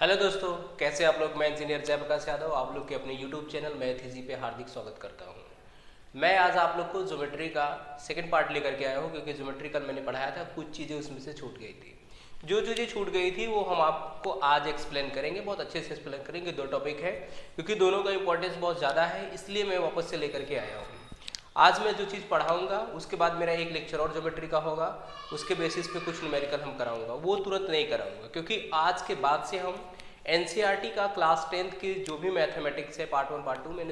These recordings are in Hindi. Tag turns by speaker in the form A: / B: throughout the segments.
A: हेलो दोस्तों, कैसे आप लोग। मैं इंजीनियर जयप्रकाश यादव आप लोग के अपने यूट्यूब चैनल मैथ इजी पे हार्दिक स्वागत करता हूं। मैं आज आप लोग को ज्योमेट्री का सेकंड पार्ट लेकर के आया हूं, क्योंकि ज्योमेट्री कल मैंने पढ़ाया था, कुछ चीज़ें उसमें से छूट गई थी। जो चीज़ें छूट गई थी वो हम आपको आज एक्सप्लेन करेंगे, बहुत अच्छे से एक्सप्लेन करेंगे। दो टॉपिक है, क्योंकि दोनों का इंपॉर्टेंस बहुत ज़्यादा है, इसलिए मैं वापस से लेकर के आया हूँ। आज मैं जो चीज़ पढ़ाऊंगा उसके बाद मेरा एक लेक्चर और ज्योमेट्री का होगा, उसके बेसिस पे कुछ न्यूमेरिकल हम कराऊंगा। वो तुरंत नहीं कराऊंगा, क्योंकि आज के बाद से हम एनसीईआरटी का क्लास 10th की जो भी मैथमेटिक्स है पार्ट 1 पार्ट 2 मैं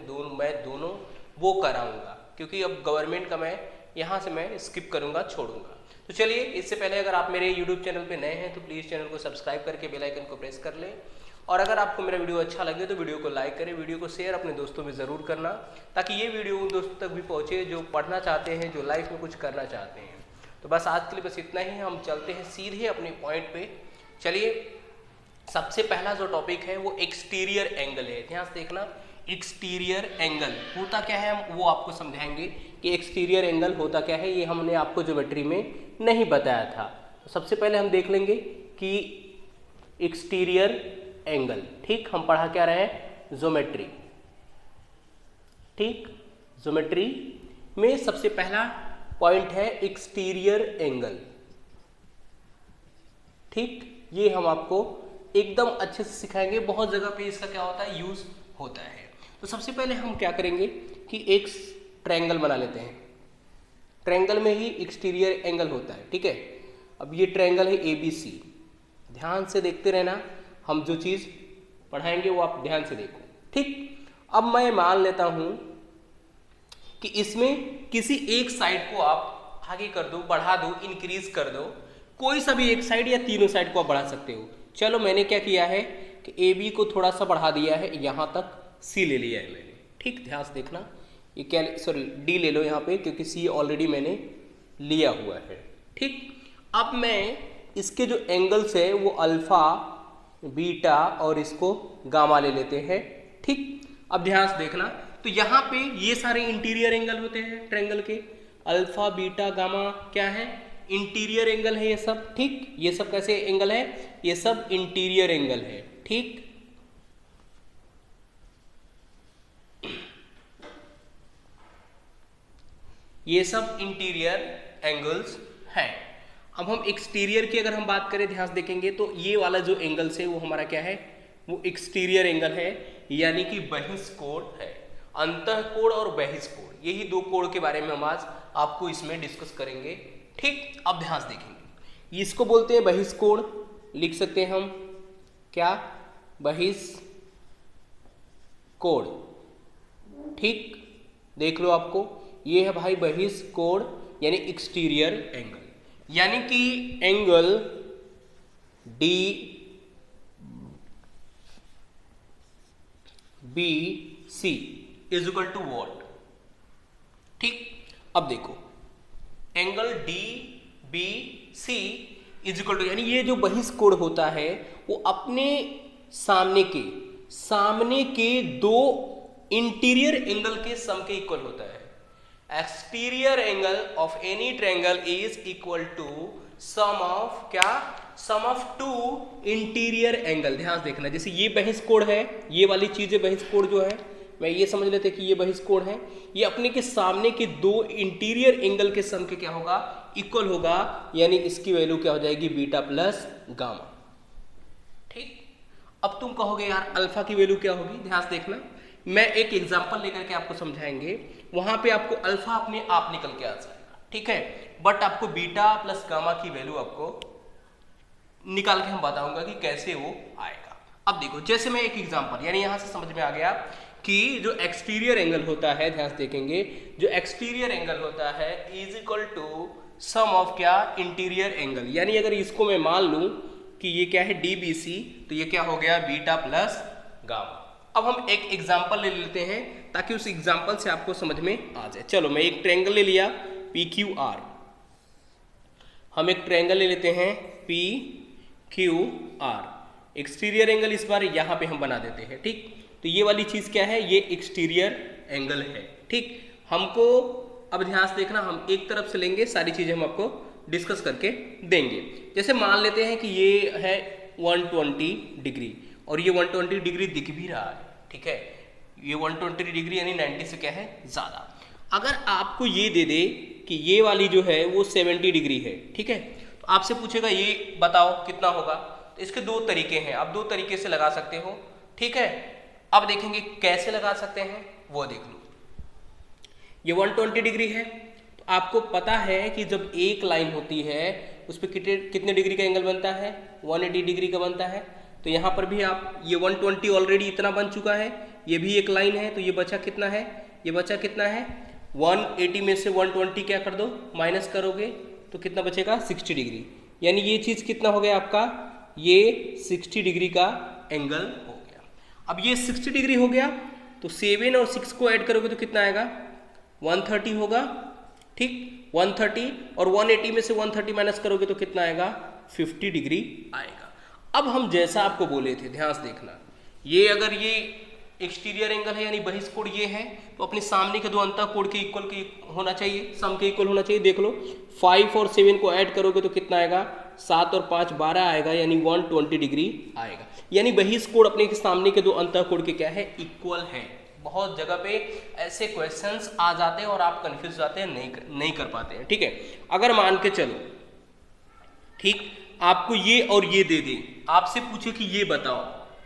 A: दोनों वो कराऊंगा, क्योंकि अब गवर्नमेंट का मैं यहाँ से मैं स्किप करूँगा, छोड़ूंगा। तो चलिए, इससे पहले अगर आप मेरे यूट्यूब चैनल पे नए हैं तो प्लीज़ चैनल को सब्सक्राइब करके बेल आइकन को प्रेस कर लें, और अगर आपको मेरा वीडियो अच्छा लगे तो वीडियो को लाइक करें, वीडियो को शेयर अपने दोस्तों में ज़रूर करना, ताकि ये वीडियो उन दोस्तों तक भी पहुँचे जो पढ़ना चाहते हैं, जो लाइफ में कुछ करना चाहते हैं। तो बस आज के लिए बस इतना ही, हम चलते हैं सीधे अपने पॉइंट पे। चलिए, सबसे पहला जो टॉपिक है वो एक्सटीरियर एंगल है। ध्यान से देखना, एक्सटीरियर एंगल होता क्या है हम वो आपको समझाएंगे कि एक्सटीरियर एंगल होता क्या है। ये हमने आपको ज्योमेट्री में नहीं बताया था। तो सबसे पहले हम देख लेंगे कि एक्सटीरियर एंगल, ठीक, हम पढ़ा क्या रहे हैं, ज्योमेट्री। ठीक, ज्योमेट्री में सबसे पहला पॉइंट है एक्सटीरियर एंगल। ठीक, ये हम आपको एकदम अच्छे से सिखाएंगे, बहुत जगह पे इसका क्या होता है, यूज होता है। तो सबसे पहले हम क्या करेंगे कि एक ट्रायंगल बना लेते हैं। ट्रायंगल में ही एक्सटीरियर एंगल होता है, ठीक है। अब ये ट्रायंगल है ABC, ध्यान से देखते रहना, हम जो चीज़ पढ़ाएंगे वो आप ध्यान से देखो। ठीक, अब मैं मान लेता हूं कि इसमें किसी एक साइड को आप आगे कर दो, बढ़ा दो, इंक्रीज कर दो, कोई सा भी एक साइड या तीनों साइड को आप बढ़ा सकते हो। चलो, मैंने क्या किया है कि AB को थोड़ा सा बढ़ा दिया है, यहाँ तक C ले लिया है मैंने। ठीक, ध्यान से देखना, ये क्या, सॉरी D ले लो यहाँ पे, क्योंकि C ऑलरेडी मैंने लिया हुआ है। ठीक, अब मैं इसके जो एंगल्स है वो अल्फा, बीटा और इसको गामा ले लेते हैं। ठीक, अब ध्यान से देखना, तो यहाँ पे ये सारे इंटीरियर एंगल होते हैं ट्रायंगल के, अल्फा बीटा गामा क्या है, इंटीरियर एंगल है ये सब। ठीक, ये सब कैसे एंगल है, ये सब इंटीरियर एंगल है। ठीक, ये सब इंटीरियर एंगल्स हैं। अब हम एक्सटीरियर की अगर हम बात करें, ध्यान से देखेंगे तो ये वाला जो एंगल्स है वो हमारा क्या है, वो एक्सटीरियर एंगल है, यानी कि बहिष्कोण है। अंतःकोण और बहिष्कोण, यही दो कोण के बारे में हम आज आपको इसमें डिस्कस करेंगे। ठीक, अब ध्यान से देखेंगे, इसको बोलते हैं बहिष्कोण, लिख सकते हैं हम क्या, बहिष्कोण। ठीक, देख लो, आपको ये है भाई बहिष्कोण, यानी एक्सटीरियर एंगल, यानी कि angle DBC is equal to what. ठीक, अब देखो, angle DBC is equal to, यानी ये जो बहिष्कोण होता है वो अपने सामने के दो इंटीरियर एंगल के सम के इक्वल होता है। Exterior angle of any triangle is equal to sum of क्या, sum of two interior angle. ध्यान देखना, जैसे ये बहिष्कोण है, ये वाली चीज है बहिष्कोण जो है, मैं ये समझ लेते कि ये बहिष्कोण है, ये अपने के सामने के दो इंटीरियर एंगल के सम के क्या होगा, इक्वल होगा, यानी इसकी वैल्यू क्या हो जाएगी, बीटा प्लस गामा। ठीक, अब तुम कहोगे यार अल्फा की वैल्यू क्या होगी। ध्यान से देखना, मैं एक एग्जांपल लेकर के आपको समझाएंगे, वहां पे आपको अल्फा अपने आप निकल के आ जाएगा, ठीक है, बट आपको बीटा प्लस गामा की वैल्यू आपको निकाल के हम बताऊंगा कि कैसे वो आएगा। अब देखो, जैसे मैं एक एग्जांपल, यानी यहां से समझ में आ गया कि जो एक्सटीरियर एंगल होता है, ध्यान से देखेंगे, जो एक्सटीरियर एंगल होता है is equal to sum of क्या, इंटीरियर एंगल। यानी अगर इसको मैं मान लूं कि ये क्या है DBC, तो ये क्या हो गया, बीटा प्लस गामा। अब हम एक एग्जांपल ले लेते हैं ताकि उस एग्जांपल से आपको समझ में आ जाए। चलो, मैं एक ट्रायंगल ले लिया PQR, हम एक ट्रायंगल ले लेते हैं PQR, एक्सटीरियर एंगल इस बार यहाँ पे हम बना देते हैं। ठीक, तो ये वाली चीज क्या है, ये एक्सटीरियर एंगल है। ठीक, हमको अब ध्यान से देखना, हम एक तरफ से लेंगे, सारी चीजें हम आपको डिस्कस करके देंगे। जैसे मान लेते हैं कि ये है 120 डिग्री और ये 120 डिग्री दिख भी रहा है, ठीक है, ये 120 डिग्री यानी 90 से क्या है ज़्यादा। अगर आपको ये दे दे कि ये वाली जो है वो 70 डिग्री है, ठीक है, तो आपसे पूछेगा ये बताओ कितना होगा। तो इसके दो तरीके हैं, आप दो तरीके से लगा सकते हो, ठीक है। अब देखेंगे कैसे लगा सकते हैं वो देख लो। ये 120 डिग्री है, तो आपको पता है कि जब एक लाइन होती है उस पर कितने डिग्री का एंगल बनता है, 180 डिग्री का बनता है। तो यहाँ पर भी आप ये 120 ऑलरेडी इतना बन चुका है, ये भी एक लाइन है, तो ये बचा कितना है, ये बचा कितना है 180 में से 120 क्या कर दो माइनस करोगे तो कितना बचेगा 60 डिग्री। यानी ये चीज़ कितना हो गया आपका, ये 60 डिग्री का एंगल हो गया। अब ये 60 डिग्री हो गया तो 7 और 6 को ऐड करोगे तो कितना आएगा 130 होगा, ठीक, 130 और 180 में से 130 माइनस करोगे तो कितना आएगा 50 डिग्री आएगा। अब हम जैसा आपको बोले थे, ध्यान से देखना, ये अगर ये एक्सटीरियर एंगल है यानी बहिष्कोण ये है, तो अपने सामने के दो अंतःकोण के इक्वल के होना चाहिए, सम के इक्वल होना चाहिए। देख लो 5 और 7 को ऐड करोगे तो कितना आएगा 7 और 5 12 आएगा, यानी 120 डिग्री आएगा। यानी बहिष्कोण अपने के सामने के दो अंतःकोण के क्या है इक्वल है। बहुत जगह पे ऐसे क्वेश्चंस आ जाते हैं और आप कंफ्यूज जाते हैं, नहीं कर पाते हैं, ठीक है। अगर मान के चलो, ठीक, आपको ये और ये दे दे, आपसे पूछे कि ये बताओ,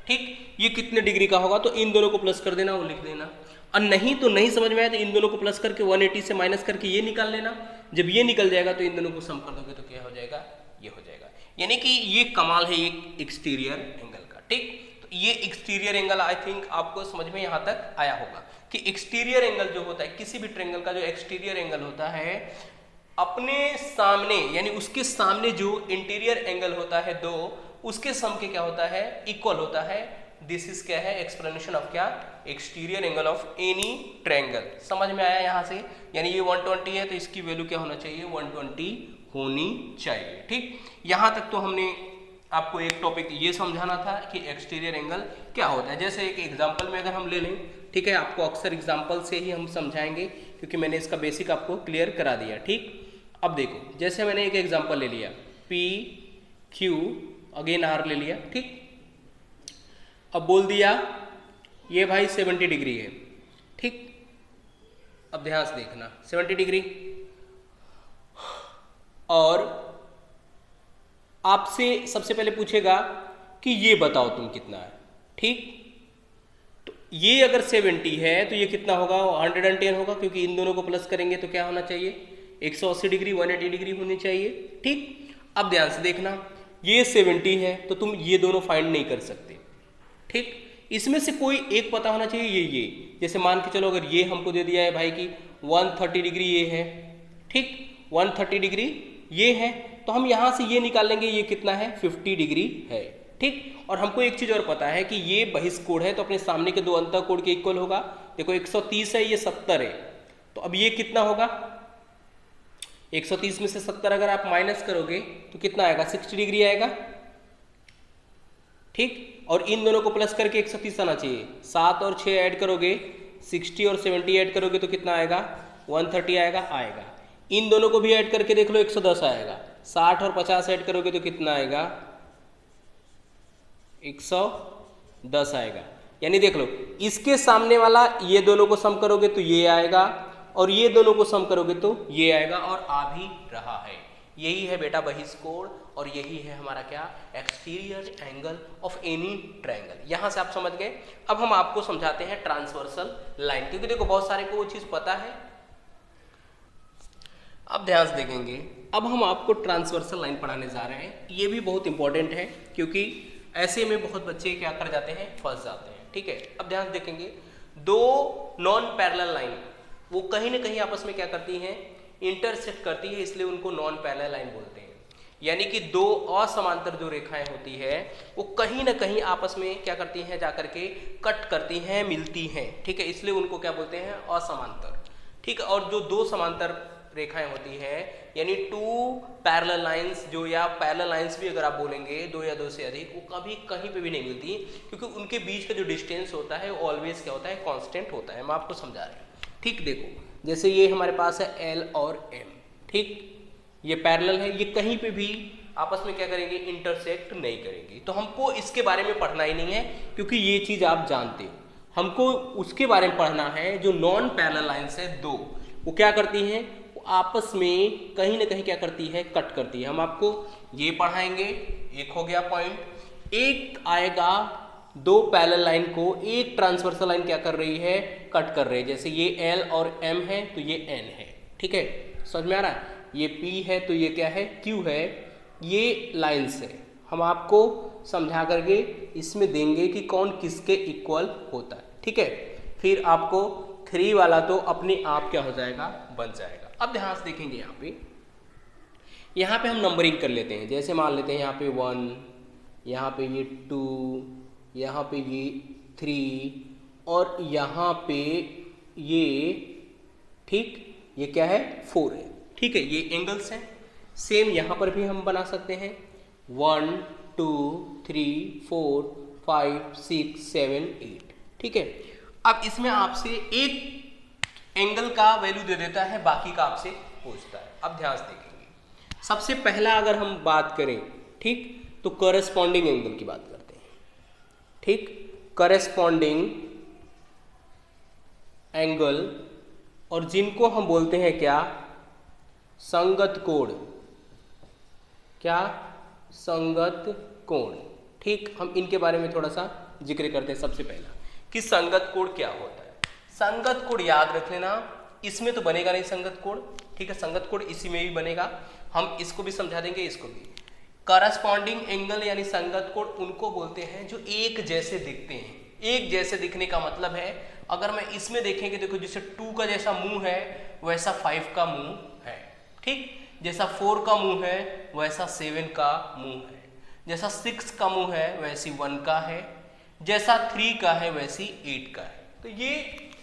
A: ठीक, ये कितने डिग्री का होगा, तो इन दोनों को प्लस कर देना, वो लिख देना। और नहीं तो नहीं समझ में आया तो इन दोनों को प्लस करके 180 से माइनस करके ये निकाल लेना। जब ये निकल जाएगा तो इन दोनों को सम कर दोगे तो क्या हो जाएगा, ये हो जाएगा। यानी कि ये कमाल है एक एक्सटीरियर एंगल का, ठीक। तो ये एक्सटीरियर एंगल आई थिंक आपको समझ में यहाँ तक आया होगा कि एक्सटीरियर एंगल जो होता है, किसी भी ट्रायंगल का जो एक्सटीरियर एंगल होता है, अपने सामने यानी उसके सामने जो इंटीरियर एंगल होता है दो, उसके सम के क्या होता है इक्वल होता है। दिस इज क्या है एक्सप्लेनेशन ऑफ क्या, exterior angle of any triangle. समझ में आया यहाँ से, यानी ये 120 है तो इसकी वैल्यू क्या होना चाहिए 120 होनी चाहिए, ठीक। यहाँ तक तो हमने आपको एक टॉपिक ये समझाना था कि एक्सटीरियर एंगल क्या होता है। जैसे एक एग्जाम्पल में अगर हम ले लें, ठीक है, आपको अक्सर एग्जाम्पल से ही हम समझाएंगे क्योंकि मैंने इसका बेसिक आपको क्लियर करा दिया, ठीक। अब देखो, जैसे मैंने एक एग्जाम्पल ले लिया पी क्यू अगेन आर ले लिया, ठीक। अब बोल दिया ये भाई 70 डिग्री है, ठीक। अब ध्यान से देखना 70 डिग्री, और आपसे सबसे पहले पूछेगा कि ये बताओ तुम कितना है, ठीक। तो ये अगर 70 है तो ये कितना होगा 110 होगा, क्योंकि इन दोनों को प्लस करेंगे तो क्या होना चाहिए 180 डिग्री 180 डिग्री होनी चाहिए, ठीक। अब ध्यान से देखना, ये 70 है तो तुम ये दोनों फाइंड नहीं कर सकते, ठीक। इसमें से कोई एक पता होना चाहिए, ये जैसे मान के चलो अगर ये हमको दे दिया है भाई कि 130 डिग्री ये है, ठीक, 130 डिग्री ये है, तो हम यहाँ से ये निकाल लेंगे ये कितना है 50 डिग्री है, ठीक। और हमको एक चीज़ और पता है कि ये बहिष्कोण है तो अपने सामने के दो अंतःकोण के इक्वल होगा। देखो 130 है, ये 70 है, तो अब ये कितना होगा 130 में से 70 अगर आप माइनस करोगे तो कितना आएगा 60 डिग्री आएगा, ठीक। और इन दोनों को प्लस करके 130 आना चाहिए, 7 और 6 ऐड करोगे 60 और 70 ऐड करोगे तो कितना आएगा 130 आएगा। इन दोनों को भी ऐड करके देख लो 110 आएगा, 60 और 50 ऐड करोगे तो कितना आएगा 110 आएगा। यानी देख लो इसके सामने वाला ये दोनों को सम करोगे तो ये आएगा, और ये दोनों को सम करोगे तो ये आएगा, और आ भी रहा है। यही है बेटा बहिष्कोण, और यही है हमारा क्या exterior angle of any triangle. यहां से आप समझ गए। अब हम आपको समझाते हैं ट्रांसवर्सल लाइन, क्योंकि देखो बहुत सारे को वो चीज पता है। अब ध्यान से देखेंगे, अब हम आपको ट्रांसवर्सल लाइन पढ़ाने जा रहे हैं। ये भी बहुत इंपॉर्टेंट है क्योंकि ऐसे में बहुत बच्चे क्या कर जाते हैं फंस जाते हैं, ठीक है। अब ध्यान से देखेंगे, दो नॉन पैरेलल लाइन वो कहीं ना कहीं आपस में क्या करती हैं इंटरसेक्ट करती है, इसलिए उनको नॉन पैरेलल लाइन बोलते हैं। यानी कि दो असमांतर जो रेखाएं होती है वो कहीं ना कहीं आपस में क्या करती हैं जाकर के कट करती हैं, मिलती हैं, ठीक है, इसलिए उनको क्या बोलते हैं असमांतर, ठीक है। और जो दो समांतर रेखाएं होती है यानी टू पैरेलल लाइंस, जो या पैरेलल लाइंस भी अगर आप बोलेंगे दो या दो से अधिक, वो कभी कहीं पे भी नहीं मिलती, क्योंकि उनके बीच का जो डिस्टेंस होता है वो ऑलवेज क्या होता है कांस्टेंट होता है। मैं आपको समझा रहा हूँ, ठीक। देखो जैसे ये हमारे पास है L और M, ठीक, ये पैरेलल है, ये कहीं पे भी आपस में क्या करेंगे, इंटरसेक्ट नहीं करेंगी। तो हमको इसके बारे में पढ़ना ही नहीं है, क्योंकि ये चीज आप जानते हो। हमको उसके बारे में पढ़ना है जो नॉन पैरेलल लाइंस है दो, वो क्या करती हैं, वो आपस में कहीं ना कहीं क्या करती है, कट करती है। हम आपको ये पढ़ाएंगे, एक हो गया पॉइंट। एक आएगा दो पैरेलल लाइन को एक ट्रांसवर्सल लाइन क्या कर रही है, कट कर रही है। जैसे ये L और M है तो ये N है, ठीक है, समझ में आ रहा है। ये P है तो ये क्या है, Q है, ये लाइन्स है। हम आपको समझा करके इसमें देंगे कि कौन किसके इक्वल होता है, ठीक है। फिर आपको 3 वाला तो अपने आप क्या हो जाएगा, बन जाएगा। अब ध्यान से देखेंगे यहाँ पे हम नंबरिंग कर लेते हैं। जैसे मान लेते हैं यहाँ पे 1, यहाँ पे ये 2, यहाँ पे ये 3 और यहाँ पे ये, ठीक, ये क्या है, 4 है, ठीक है। ये एंगल्स हैं। सेम यहाँ पर भी हम बना सकते हैं 1 2 3 4 5 6 7 8, ठीक है। अब इसमें आपसे एक एंगल का वैल्यू दे देता है, बाकी का आपसे पूछता है। अब ध्यान से देखेंगे। सबसे पहला अगर हम बात करें, ठीक, तो कॉरेस्पॉन्डिंग एंगल की बात करते हैं, ठीक। कॉरेस्पॉन्डिंग एंगल, और जिनको हम बोलते हैं क्या, संगत कोण। क्या, संगत कोण, ठीक। हम इनके बारे में थोड़ा सा जिक्र करते हैं। सबसे पहला कि संगत कोण क्या होता है। संगत कोण याद रख लेना, इसमें तो बनेगा नहीं संगत कोण, ठीक है। संगत कोण इसी में भी बनेगा, हम इसको भी समझा देंगे, इसको भी। करस्पॉन्डिंग एंगल यानी संगत कोण उनको बोलते हैं जो एक जैसे दिखते हैं। एक जैसे दिखने का मतलब है, अगर मैं इसमें देखेंगे, देखो जैसे 2 का जैसा मुंह है वैसा 5 का मुंह है, ठीक। जैसा 4 का मुंह है वैसा 7 का मुंह है, जैसा 6 का मुंह है वैसी 1 का है, जैसा 3 का है वैसी 8 का है। तो ये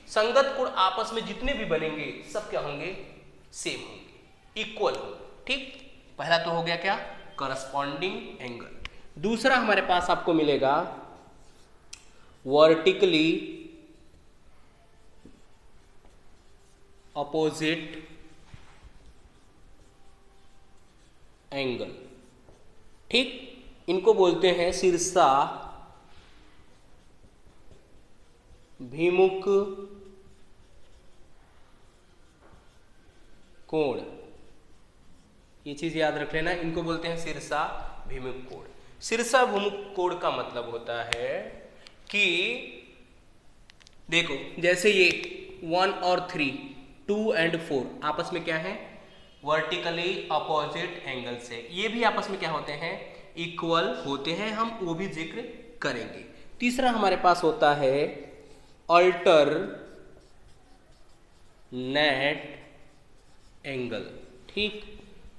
A: संगत कोण आपस में जितने भी बनेंगे सब क्या होंगे, सेम होंगे, इक्वल होंगे, ठीक। पहला तो हो गया क्या, करस्पॉन्डिंग एंगल। दूसरा हमारे पास आपको मिलेगा वर्टिकली अपोजिट एंगल, ठीक। इनको बोलते हैं शीर्षा भिमुख कोण। ये चीज याद रख लेना, इनको बोलते हैं शीर्षा भिमुख कोण। शीर्षा भिमुख कोण का मतलब होता है कि देखो जैसे ये 1 और 3, 2 और 4 आपस में क्या है, वर्टिकली अपोजिट एंगल्स है। ये भी आपस में क्या होते हैं, इक्वल होते हैं, हम वो भी जिक्र करेंगे। तीसरा हमारे पास होता है अल्टर नेट एंगल, ठीक।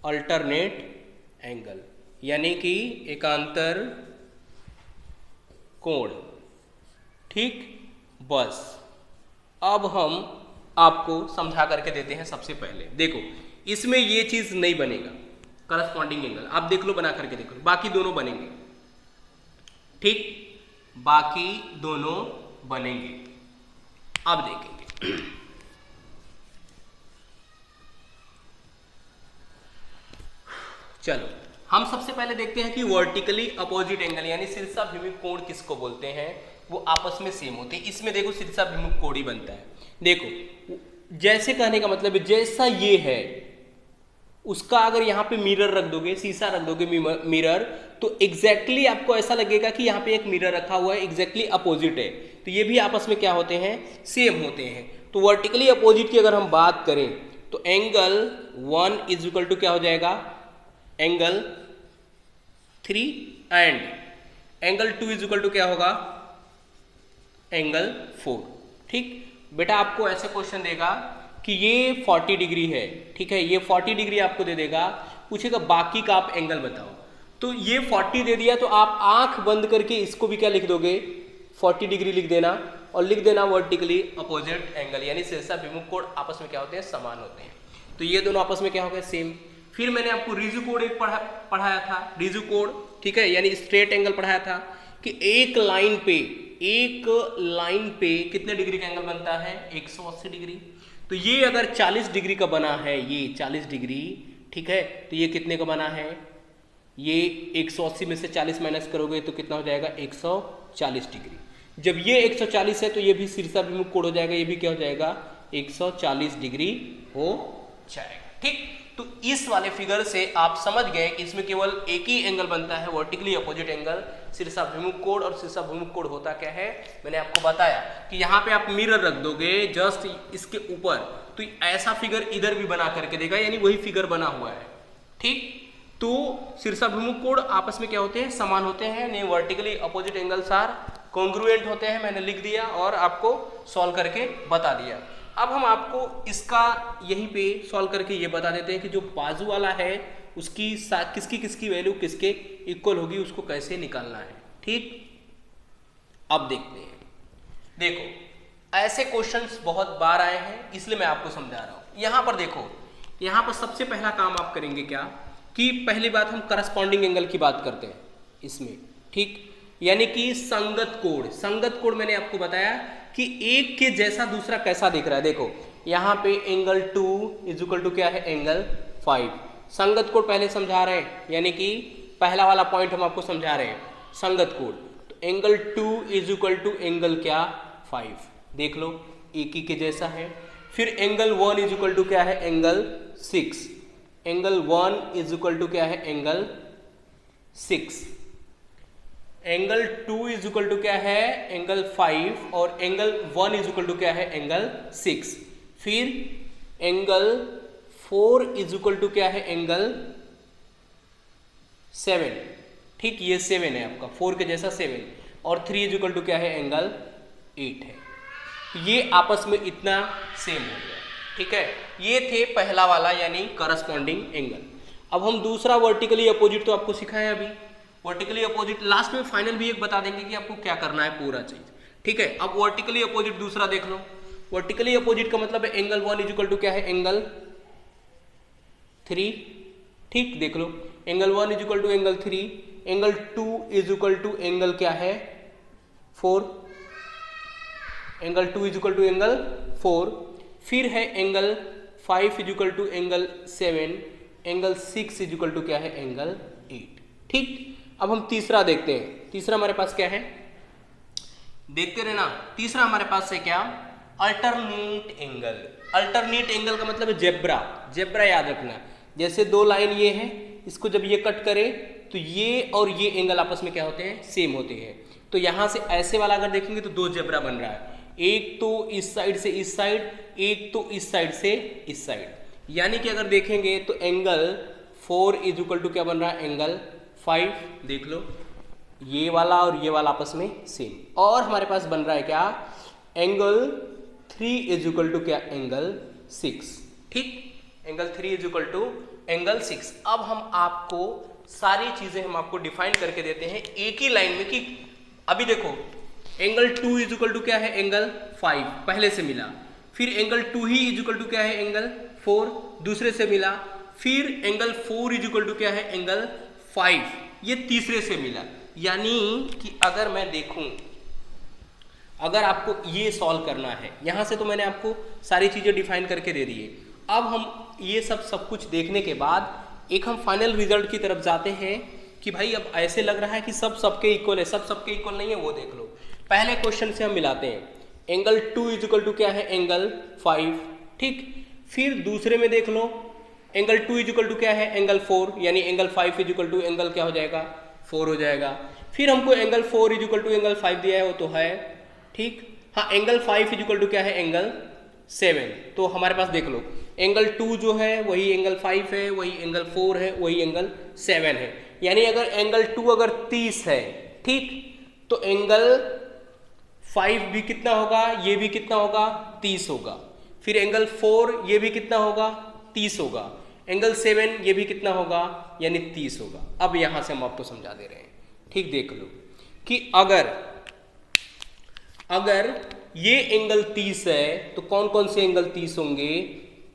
A: अल्टरनेट एंगल यानी कि एकांतर कोण, ठीक। बस अब हम आपको समझा करके देते हैं। सबसे पहले देखो इसमें ये चीज नहीं बनेगा, करस्पॉन्डिंग एंगल आप देख लो, बना करके देख लो, बाकी दोनों बनेंगे, ठीक, बाकी दोनों बनेंगे। अब देखेंगे चलो हम सबसे पहले देखते हैं कि वर्टिकली अपोजिट एंगल यानी शीर्षाभिमुख कोण किसको बोलते हैं, वो आपस में सेम होते हैं। इसमें देखो शीर्षाभिमुख कोण ही बनता है। देखो जैसे कहने का मतलब है जैसा ये है उसका अगर यहाँ पे मिरर रख दोगे, शीशा रख दोगे मिरर, तो एग्जैक्टली आपको ऐसा लगेगा कि यहाँ पे एक मिरर रखा हुआ है, एग्जैक्टली अपोजिट है। तो ये भी आपस में क्या होते हैं, सेम होते हैं। तो वर्टिकली अपोजिट की अगर हम बात करें तो एंगल 1 इज इक्वल टू क्या हो जाएगा, angle 3 and angle 2 is equal to क्या होगा, एंगल 4, ठीक। बेटा आपको ऐसे क्वेश्चन देगा कि ये 40 डिग्री है, ठीक है, ये 40 डिग्री आपको दे देगा, पूछेगा बाकी का आप एंगल बताओ। तो ये 40 दे दिया तो आप आंख बंद करके इसको भी क्या लिख दोगे, 40 डिग्री लिख देना और लिख देना वर्टिकली अपोजिट एंगल यानी शीर्षाभिमुख कोण आपस में क्या होते हैं, समान होते हैं। तो ये दोनों आपस में क्या हो गए, सेम। फिर मैंने आपको रिजु कोण एक पढ़ाया था, रिजु कोण, ठीक है, यानी स्ट्रेट एंगल पढ़ाया था कि एक लाइन पे कितने डिग्री का एंगल बनता है, 180 डिग्री। तो ये अगर 40 डिग्री का बना है, ये 40 डिग्री, ठीक है, तो ये कितने का बना है, ये 180 में से 40 माइनस करोगे तो कितना हो जाएगा 140 डिग्री। जब ये 140 है तो ये भी शीर्षाभिमुख कोण हो जाएगा, ये भी क्या हो जाएगा 140 डिग्री हो जाएगा। ठीक, तो इस वाले फिगर से आप समझ गए कि इसमें केवल एक ही एंगल बनता है, वर्टिकली अपोजिट एंगल, शीर्षाभिमुख कोण। और शीर्षाभिमुख कोण होता क्या है, मैंने आपको बताया कि यहाँ पे आप मिरर रख दोगे जस्ट इसके ऊपर, तो ऐसा फिगर इधर भी बना करके देगा, यानी वही फिगर बना हुआ है। ठीक, तो शीर्षाभिमुख कोण आपस में क्या होते हैं, समान होते हैं, नहीं vertically opposite angles are congruent होते हैं। मैंने लिख दिया और आपको सॉल्व करके बता दिया। अब हम आपको इसका यहीं पे सॉल्व करके ये बता देते हैं कि जो बाजू वाला है उसकी किसकी किसकी वैल्यू किसके इक्वल होगी, उसको कैसे निकालना है। ठीक, अब देखते हैं। देखो ऐसे क्वेश्चंस बहुत बार आए हैं, इसलिए मैं आपको समझा रहा हूं। यहां पर देखो, यहां पर सबसे पहला काम आप करेंगे क्या कि पहली बात हम करस्पॉन्डिंग एंगल की बात करते हैं इसमें। ठीक, यानी कि संगत कोण। संगत कोण मैंने आपको बताया कि एक के जैसा दूसरा कैसा दिख रहा है। देखो यहाँ पे एंगल 2 इज इक्वल टू क्या है, एंगल 5। संगत कोण पहले समझा रहे हैं, यानी कि पहला वाला पॉइंट हम आपको समझा रहे हैं, संगत कोण। तो angle 2 is equal to angle क्या, 5। देख लो एक ही के जैसा है। फिर एंगल 1 इज इक्वल टू क्या है, angle 6। Angle 1 is equal to क्या है, angle 6। Angle 2 is equal to क्या है, एंगल 5। और एंगल 1 इज इक्वल टू क्या है, एंगल 6। फिर एंगल 4 इज इक्वल टू क्या है, एंगल 7। ठीक, ये 7 है आपका, 4 के जैसा 7। और 3 इज इक्वल टू क्या है, एंगल 8 है। ये आपस में इतना सेम हो गया। ठीक है, ये थे पहला वाला यानी करस्पॉन्डिंग एंगल। अब हम दूसरा वर्टिकली अपोजिट तो आपको सिखाए अभी, वर्टिकली अपोजिट लास्ट में फाइनल भी एक बता देंगे कि आपको क्या करना है पूरा चीज। ठीक है, अब वर्टिकली अपोजिट दूसरा देख लो। वर्टिकली अपोजिट का मतलब है एंगल 1 इज इक्वल टू क्या है, एंगल 3। ठीक, देख लो angle 1 is equal to angle 3। Angle 2 is equal to angle क्या है, 4। Angle 2 is equal to angle 4। फिर है angle 5 is equal to angle 7। Angle 6 is equal to क्या है, एंगल 8। ठीक, अब हम तीसरा देखते हैं। तीसरा हमारे पास क्या है, देखते रहना। तीसरा हमारे पास है क्या, अल्टरनेट एंगल। अल्टरनेट एंगल का मतलब है जेब्रा। जेब्रा याद रखना, जैसे दो लाइन ये है, इसको जब ये कट करे तो ये और ये एंगल आपस में क्या होते हैं, सेम होते हैं। तो यहां से ऐसे वाला अगर देखेंगे तो दो जेब्रा बन रहा है, एक तो इस साइड से इस साइड, एक तो इस साइड से इस साइड। यानी कि अगर देखेंगे तो एंगल 4 इज इक्वल टू क्या बन रहा है, एंगल 5। देख लो ये वाला और ये वाला आपस में सेम। और हमारे पास बन रहा है क्या, एंगल 3 इज इक्वल टू क्या, एंगल 6। ठीक, angle 3 is equal to angle 6। अब हम आपको सारी चीजें हम आपको डिफाइन करके देते हैं एक ही लाइन में कि अभी देखो एंगल 2 इज इक्वल टू क्या है, एंगल 5 पहले से मिला। फिर एंगल 2 ही इज इक्वल टू क्या है, एंगल 4 दूसरे से मिला। फिर एंगल 4 इज इक्वल टू क्या है, एंगल 5 ये तीसरे से मिला। यानी कि अगर मैं देखूं, अगर आपको ये सॉल्व करना है, यहां से तो मैंने आपको सारी चीजें डिफाइन करके दे दी है। अब हम ये सब कुछ देखने के बाद एक हम फाइनल रिजल्ट की तरफ जाते हैं कि भाई अब ऐसे लग रहा है कि सब सबके इक्वल है, सब सबके इक्वल नहीं है, वो देख लो। पहले क्वेश्चन से हम मिलाते हैं, एंगल 2 इज इक्वल टू क्या है, एंगल 5। ठीक, फिर दूसरे में देख लो एंगल 2 इज इक्वल टू क्या है, एंगल 4, यानी angle 5 is equal to angle क्या हो जाएगा, 4 हो जाएगा। फिर हमको angle 4 is equal to angle 5 दिया है, वो तो है। ठीक, हाँ एंगल 5 इज इक्वल टू क्या है, एंगल 7। तो हमारे पास देख लो एंगल 2 जो है वही एंगल 5 है, वही एंगल 4 है, वही एंगल 7 है। यानी अगर एंगल 2 अगर 30 है, ठीक, तो एंगल 5 भी कितना होगा, ये भी कितना होगा, 30 होगा। फिर एंगल 4 ये भी कितना होगा, 30 होगा। एंगल 7 ये भी कितना होगा, यानी 30 होगा। अब यहां से हम आपको समझा दे रहे हैं। ठीक, देख लो कि अगर ये एंगल 30 है तो कौन कौन से एंगल 30 होंगे,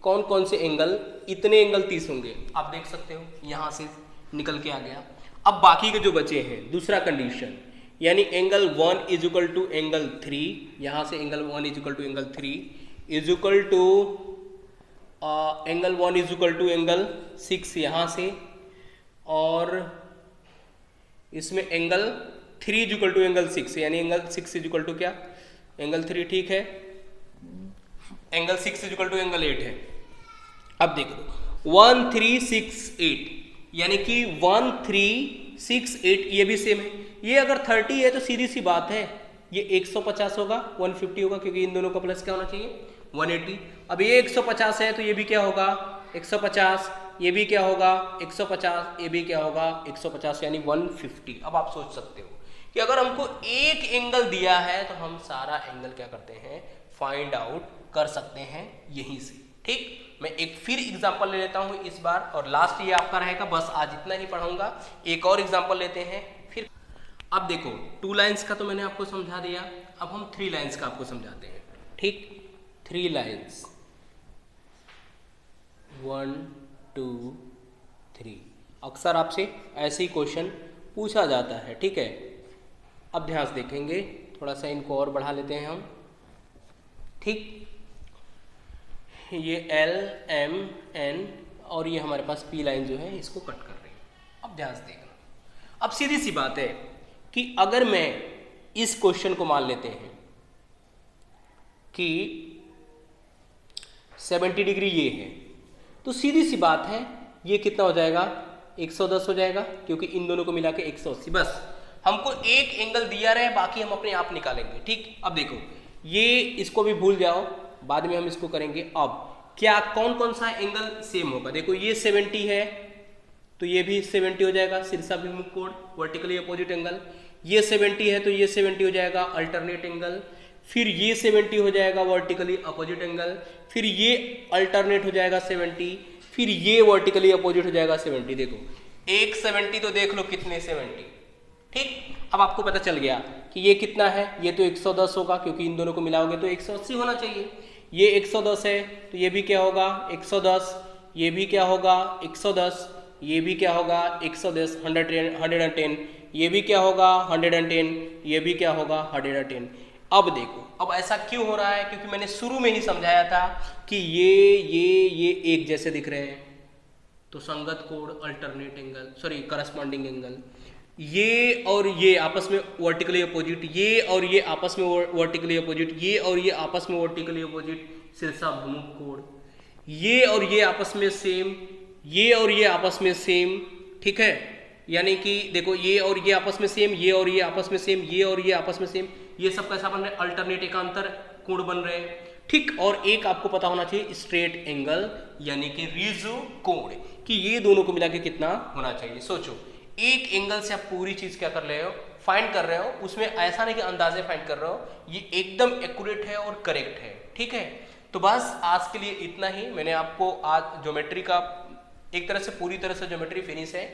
A: कौन कौन से एंगल, इतने एंगल 30 होंगे। आप देख सकते हो यहां से निकल के आ गया। अब बाकी के जो बचे हैं, दूसरा कंडीशन, यानी angle 1 is equal to angle 3, यहां से angle 1 is equal to angle 3 is equal to angle 1 is equal to angle 6 यहां से, और इसमें angle 3 is equal to angle 6, यानी एंगल 6 इज इक्वल टू क्या, एंगल 3, ठीक है। Angle 6 is equal to angle 8 है। अब देखो 1368, यानी कि 1368 ये भी सेम है। ये अगर 30 है तो सीधी सी बात है ये 150 होगा, 150 होगा, क्योंकि इन दोनों का प्लस क्या होना चाहिए 180। अब ये 150 है तो ये भी क्या होगा 150, ये भी क्या होगा 150, ये भी क्या होगा 150, यानी 150। अब आप सोच सकते हो कि अगर हमको एक एंगल दिया है तो हम सारा एंगल क्या करते हैं फाइंड आउट कर सकते हैं यहीं से, ठीक। मैं एक फिर एग्जांपल ले लेता हूं इस बार, और लास्ट ये आपका रहेगा, बस आज इतना ही पढ़ाऊंगा। एक और एग्जांपल लेते हैं फिर। अब देखो 2 लाइंस का तो मैंने आपको समझा दिया, अब हम 3 लाइंस का आपको समझाते हैं, ठीक। 3 लाइंस 1 2 3, अक्सर आपसे ऐसे ही क्वेश्चन पूछा जाता है, ठीक है। अब ध्यान से देखेंगे, थोड़ा सा इनको और बढ़ा लेते हैं हम, ठीक। ये L M N और ये हमारे पास P लाइन जो है इसको कट कर रही है। अब ध्यान से देखना, अब सीधी सी बात है कि अगर मैं इस क्वेश्चन को मान लेते हैं कि 70 डिग्री ये है, तो सीधी सी बात है ये कितना हो जाएगा 110 हो जाएगा, क्योंकि इन दोनों को मिला के 180। बस हमको एक एंगल दिया रहे, बाकी हम अपने आप निकालेंगे, ठीक। अब देखो ये इसको भी भूल जाओ, बाद में हम इसको करेंगे। अब क्या कौन कौन सा एंगल सेम होगा, देखो ये 70 है तो ये भी 70 हो जाएगा शीर्षाभिमुख कोण, वर्टिकली अपोजिट एंगल। ये 70 है तो ये 70 हो जाएगा अल्टरनेट एंगल। फिर ये 70 हो जाएगा वर्टिकली अपोजिट एंगल। फिर ये अल्टरनेट हो जाएगा 70। फिर ये वर्टिकली अपोजिट हो जाएगा 70। देखो एक 70 तो देख लो कितने 70, ठीक। अब आपको पता चल गया कि ये कितना है, ये तो 110 होगा, क्योंकि इन दोनों को मिलाओगे तो 180 होना चाहिए। ये 110 है तो ये भी क्या होगा 110, ये भी क्या होगा 110, ये भी क्या होगा 110, 110, ये भी क्या होगा 110, ये भी क्या होगा 110। अब देखो अब ऐसा क्यों हो रहा है, क्योंकि मैंने शुरू में ही समझाया था कि ये एक जैसे दिख रहे हैं, तो संगत कोण alternate angle, sorry corresponding angle. ये और ये आपस में वर्टिकली अपोजिट, ये और ये आपस में वर्टिकली अपोजिट, ये और ये आपस में वर्टिकली अपोजिट शीर्षाभिमुख कोण, ये और ये आपस में सेम, ये और ये आपस में सेम, ठीक है। यानी कि देखो ये और ये आपस में सेम, ये और ये आपस में सेम, ये और ये आपस में सेम, ये सब कैसा बन रहे हैं अल्टरनेट एकांतर कोण बन रहे हैं, ठीक। और एक आपको पता होना चाहिए स्ट्रेट एंगल यानी कि रिजु कोण, कि ये दोनों को मिला के कितना होना चाहिए। सोचो एक एंगल से आप पूरी चीज क्या कर रहे हो फाइंड कर रहे हो, उसमें ऐसा नहीं कि अंदाजे फाइंड कर रहे हो, ये एकदम एक्यूरेट है और करेक्ट है, ठीक है। तो बस आज के लिए इतना ही। मैंने आपको आज ज्योमेट्री का एक तरह से पूरी तरह से ज्योमेट्री फिनिश है,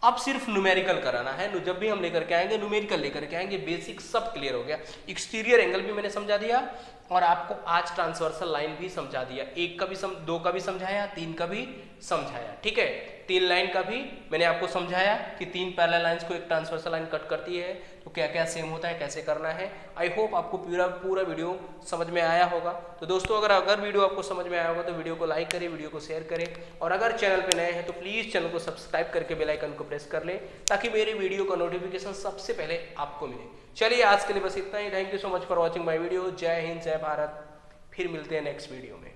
A: अब सिर्फ न्यूमेरिकल कराना है। जब भी हम लेकर के आएंगे न्यूमेरिकल लेकर के आएंगे, बेसिक सब क्लियर हो गया। एक्सटीरियर एंगल भी मैंने समझा दिया और आपको आज ट्रांसवर्सल लाइन भी समझा दिया, 1 का भी 2 का भी समझाया, 3 का भी समझाया, ठीक है। 3 लाइन का भी मैंने आपको समझाया कि 3 पैरेलल लाइंस को एक ट्रांसवर्सल लाइन कट करती है, तो क्या क्या सेम होता है, कैसे करना है। आई होप आपको पूरा वीडियो समझ में आया होगा। तो दोस्तों अगर वीडियो आपको समझ में आया होगा तो वीडियो को लाइक करें, वीडियो को शेयर करें, और अगर चैनल पे नए हैं तो प्लीज़ चैनल को सब्सक्राइब करके बेल आइकन को प्रेस कर लें, ताकि मेरे वीडियो का नोटिफिकेशन सबसे पहले आपको मिले। चलिए आज के लिए बस इतना ही। Thank you so much for watching my video. जय हिंद, जय भारत। फिर मिलते हैं नेक्स्ट वीडियो में।